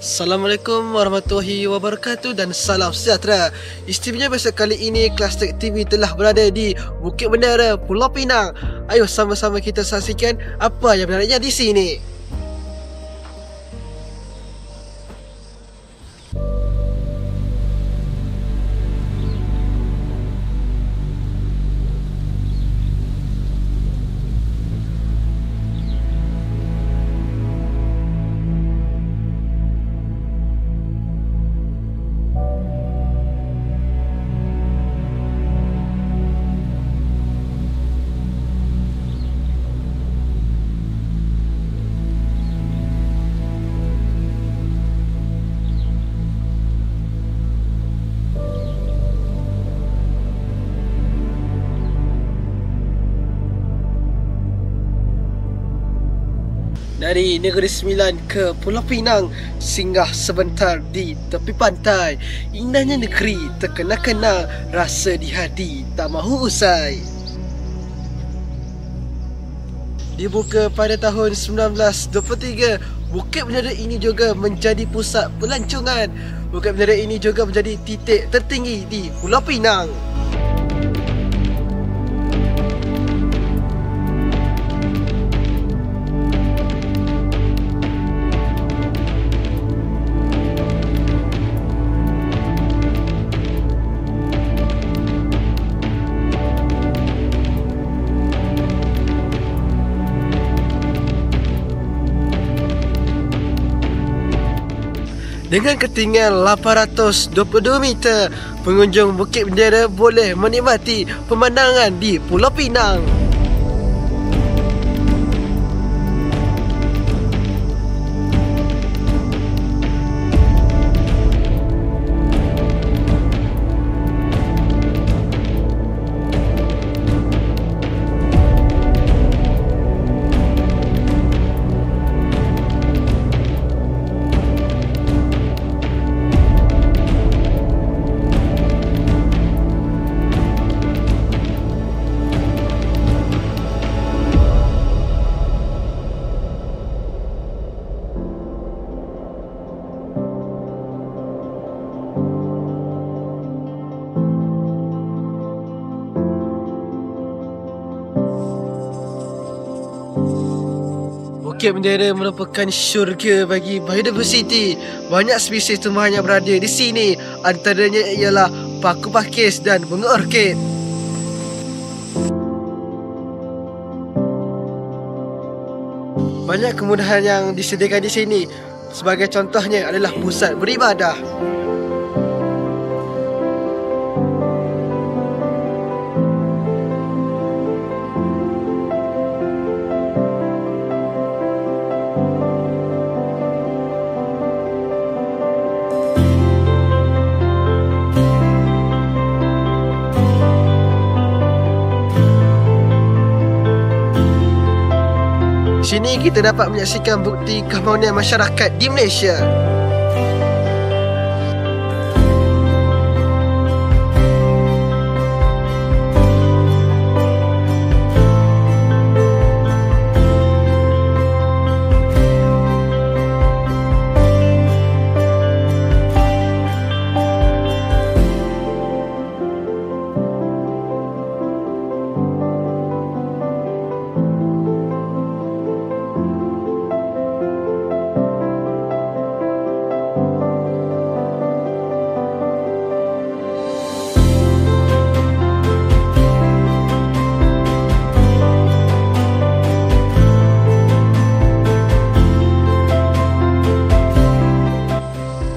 Assalamualaikum warahmatullahi wabarakatuh dan salam sejahtera. Istimewanya besok kali ini Kelas Tech TV telah berada di Bukit Bendera, Pulau Pinang. Ayo sama-sama kita saksikan apa yang menariknya di sini. Dari Negeri Sembilan ke Pulau Pinang, singgah sebentar di tepi pantai. Indahnya negeri terkenal-kenal, rasa di hati tak mahu usai. Dibuka pada tahun 1923, Bukit Bendera ini juga menjadi pusat pelancongan. Bukit Bendera ini juga menjadi titik tertinggi di Pulau Pinang. Dengan ketinggian 822 meter, pengunjung Bukit Bendera boleh menikmati pemandangan di Pulau Pinang. Bukit Bendera merupakan syurga bagi biodiversity. Banyak spesies tumbuhan yang berada di sini. Antaranya ialah paku pakis dan bunga orkid. Banyak kemudahan yang disediakan di sini. Sebagai contohnya adalah pusat beribadah. Di sini kita dapat menyaksikan bukti keharmonian masyarakat di Malaysia.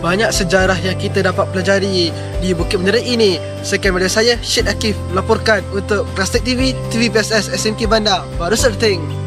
Banyak sejarah yang kita dapat pelajari di Bukit Bendera ini. Sekian daripada saya, Syed Akif, melaporkan untuk Kelas Tech TV, TV PSS SMK Bandar Baru Serting.